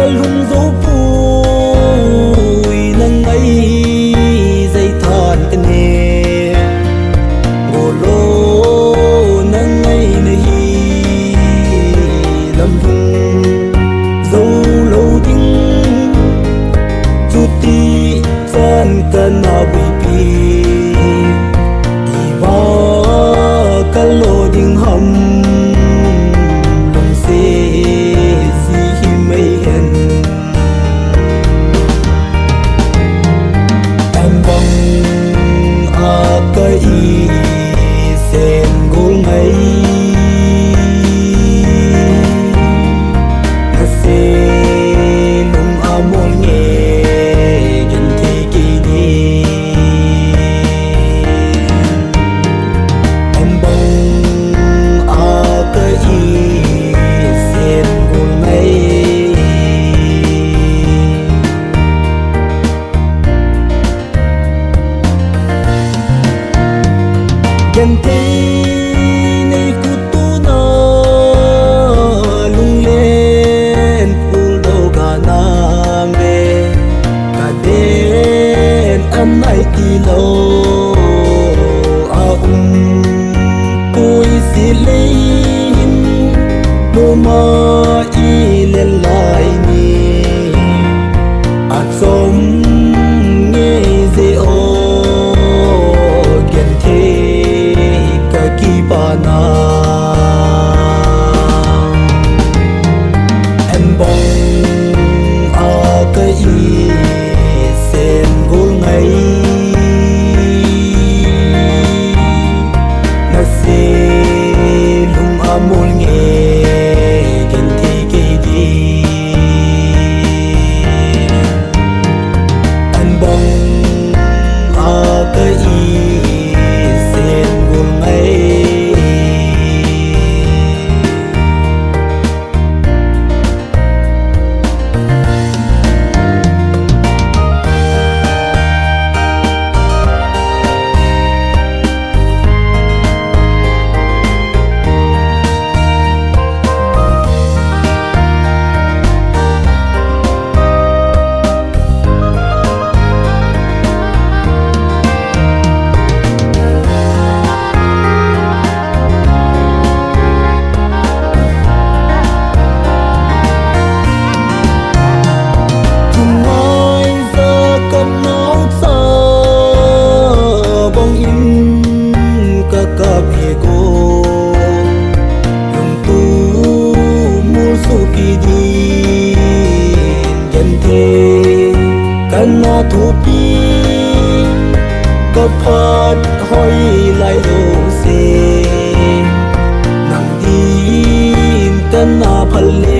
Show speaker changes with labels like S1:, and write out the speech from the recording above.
S1: lung dấu vui nâng ấy dây thon cái nè ngô lô nâng ấy này lâm lung dấu lâu tiếng chút tí chân cần nào bị pi và cái lô tiếng hầm sen gul ngay na se lung amol nghe gen thi kỳ đi em bông cái sen gul ngay gen thi này ku tu na lung lên pul do ga nam be ka den an ai ti lo a koi si lein no ma i le lai ni a som nghe ze o gen thi bana em bông cái sen gul ngay na se lung amol nghe gen thi kỳ đi em bông cái sen gul ngay na thu pi có phát hoi lại đồ se nang tin tan na phale